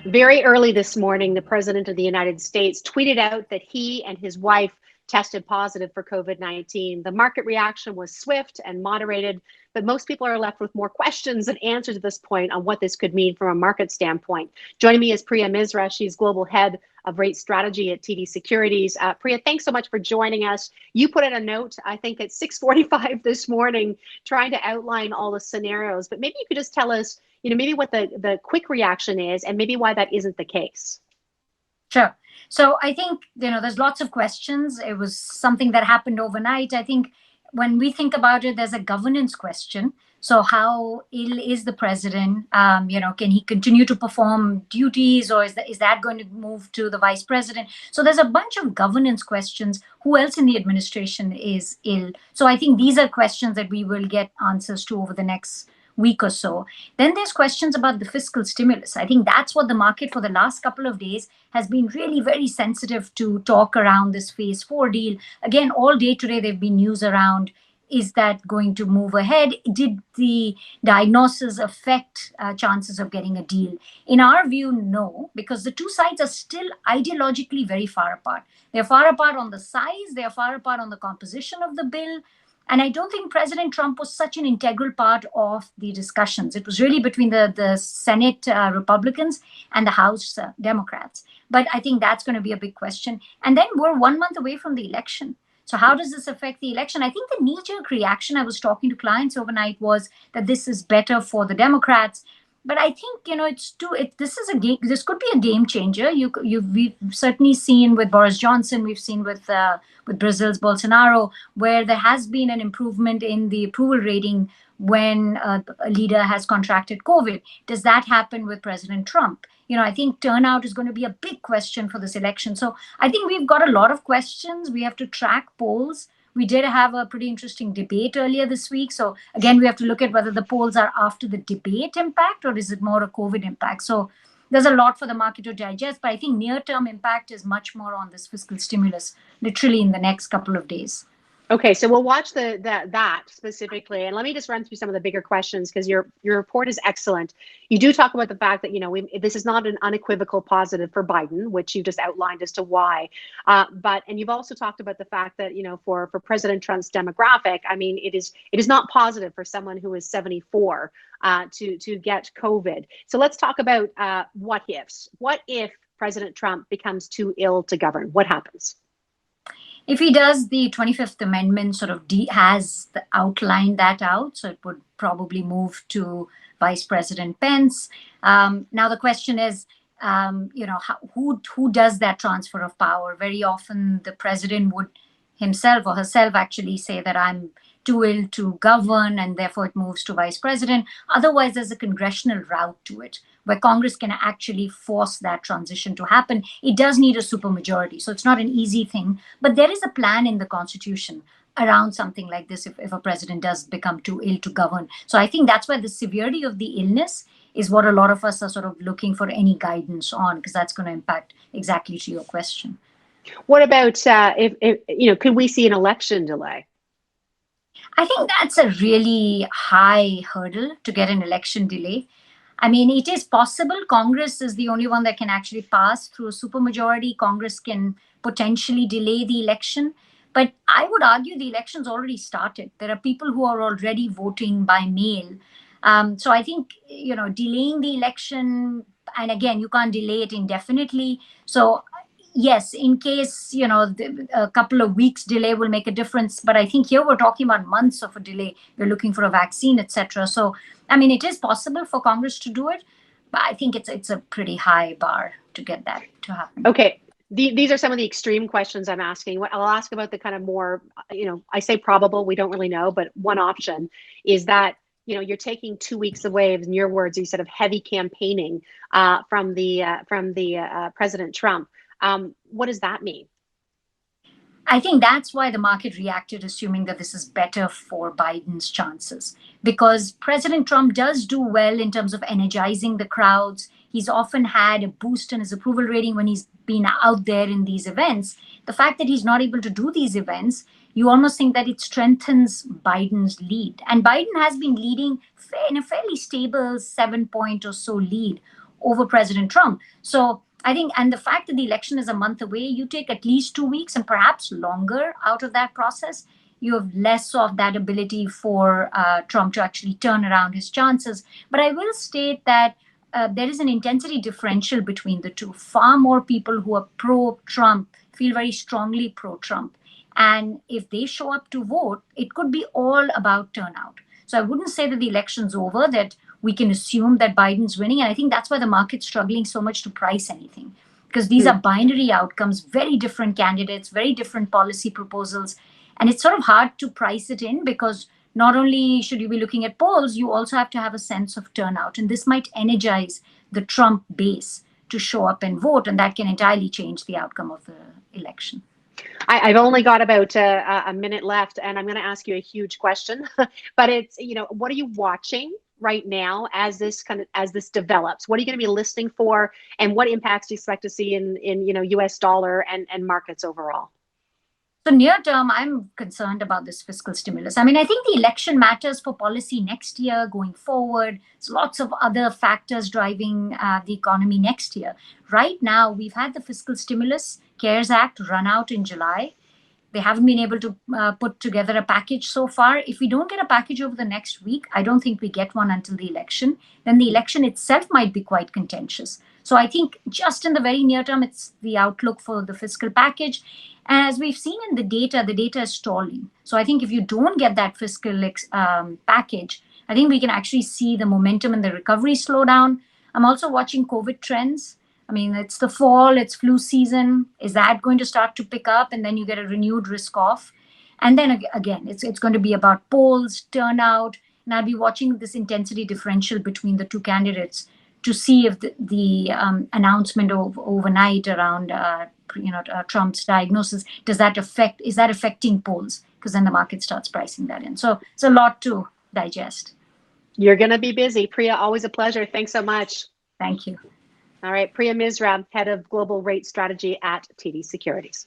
Very early this morning, the President of the United States tweeted out that he and his wife tested positive for COVID-19. The market reaction was swift and moderated, but most people are left with more questions than answers at this point on what this could mean from a market standpoint. Joining me is Priya Misra. She's Global Head of Rate Strategy at TD Securities. Priya, thanks so much for joining us. You put in a note, I think at 6:45 this morning, trying to outline all the scenarios, but maybe you could just tell us, maybe what the quick reaction is and maybe why that isn't the case. Sure. So I think, there's lots of questions. It was something that happened overnight. I think when we think about it, there's a governance question. So how ill is the president? Can he continue to perform duties, or is that going to move to the vice president? So there's a bunch of governance questions. Who else in the administration is ill? So I think these are questions that we will get answers to over the next week or so. Then there's questions about the fiscal stimulus. I think that's what the market for the last couple of days has been really very sensitive to talk around this phase 4 deal. Again, all day today, there've been news around, is that going to move ahead? Did the diagnosis affect chances of getting a deal? In our view, no, because the two sides are still ideologically very far apart. They're far apart on the size, they're far apart on the composition of the bill. And I don't think President Trump was such an integral part of the discussions. It was really between the Senate Republicans and the House Democrats. But I think that's going to be a big question. And then we're 1 month away from the election. So how does this affect the election? I think the knee-jerk reaction, I was talking to clients overnight, was that this is better for the Democrats. But I think this could be a game changer. We've certainly seen with Boris Johnson, we've seen with Brazil's Bolsonaro, where there has been an improvement in the approval rating when a leader has contracted COVID. Does that happen with President Trump? I think turnout is going to be a big question for this election. So I think we've got a lot of questions. We have to track polls. We did have a pretty interesting debate earlier this week. So again, we have to look at whether the polls are after the debate impact or is it more a COVID impact. So there's a lot for the market to digest, but I think near-term impact is much more on this fiscal stimulus, literally in the next couple of days. Okay, so we'll watch that specifically, and let me just run through some of the bigger questions because your report is excellent. You do talk about the fact that this is not an unequivocal positive for Biden, which you just outlined as to why, and you've also talked about the fact that for President Trump's demographic, I mean it is not positive for someone who is 74 to get COVID. So let's talk about what ifs. What if President Trump becomes too ill to govern? What happens? If he does, the 25th Amendment sort of has outlined that out. So it would probably move to Vice President Pence. Now, the question is, who does that transfer of power? Very often the president would himself or herself actually say that I'm too ill to govern, and therefore it moves to vice president. Otherwise, there's a congressional route to it where Congress can actually force that transition to happen. It does need a supermajority, so it's not an easy thing. But there is a plan in the Constitution around something like this if a president does become too ill to govern. So I think that's why the severity of the illness is what a lot of us are sort of looking for any guidance on, because that's going to impact exactly to your question. What about if could we see an election delay? I think that's a really high hurdle to get an election delay. I mean, it is possible. Congress is the only one that can actually pass through a supermajority. Congress can potentially delay the election. But I would argue the election's already started. There are people who are already voting by mail. So I think, delaying the election, and again, you can't delay it indefinitely. So yes, in case, a couple of weeks delay will make a difference. But I think here we're talking about months of a delay. We're looking for a vaccine, etc. So, I mean, it is possible for Congress to do it, but I think it's a pretty high bar to get that to happen. Okay. These are some of the extreme questions I'm asking. I'll ask about the kind of more, I say probable, we don't really know, but one option is that, you're taking 2 weeks away, in your words, you said, of heavy campaigning from the President Trump. What does that mean? I think that's why the market reacted, assuming that this is better for Biden's chances, because President Trump does do well in terms of energizing the crowds. He's often had a boost in his approval rating when he's been out there in these events. The fact that he's not able to do these events, you almost think that it strengthens Biden's lead. And Biden has been leading in a fairly stable 7-point or so lead over President Trump. So I think, and the fact that the election is a month away, you take at least 2 weeks and perhaps longer out of that process, you have less of that ability for Trump to actually turn around his chances. But I will state that there is an intensity differential between the two. Far more people who are pro-Trump feel very strongly pro-Trump. And if they show up to vote, it could be all about turnout. So I wouldn't say that the election's over, that we can assume that Biden's winning. And I think that's why the market's struggling so much to price anything, because these are binary outcomes, very different candidates, very different policy proposals. And it's sort of hard to price it in, because not only should you be looking at polls, you also have to have a sense of turnout. And this might energize the Trump base to show up and vote, and that can entirely change the outcome of the election. I've only got about a minute left, and I'm going to ask you a huge question, but it's, what are you watching right now as this develops? What are you going to be listening for, and what impacts do you expect to see in US dollar and markets overall? So near term, I'm concerned about this fiscal stimulus. I mean, I think the election matters for policy next year, going forward. There's lots of other factors driving the economy next year. Right now, we've had the fiscal stimulus, CARES Act, run out in July. They haven't been able to put together a package so far. If we don't get a package over the next week, I don't think we get one until the election. Then the election itself might be quite contentious. So I think just in the very near term, it's the outlook for the fiscal package. And as we've seen in the data is stalling. So I think if you don't get that fiscal package, I think we can actually see the momentum in the recovery slow down. I'm also watching COVID trends. I mean, it's the fall, it's flu season. Is that going to start to pick up? And then you get a renewed risk off. And then again, it's going to be about polls, turnout. And I'll be watching this intensity differential between the two candidates to see if the announcement overnight around Trump's diagnosis, is that affecting polls? Because then the market starts pricing that in. So it's a lot to digest. You're going to be busy. Priya, always a pleasure. Thanks so much. Thank you. All right, Priya Misra, Head of Global Rate Strategy at TD Securities.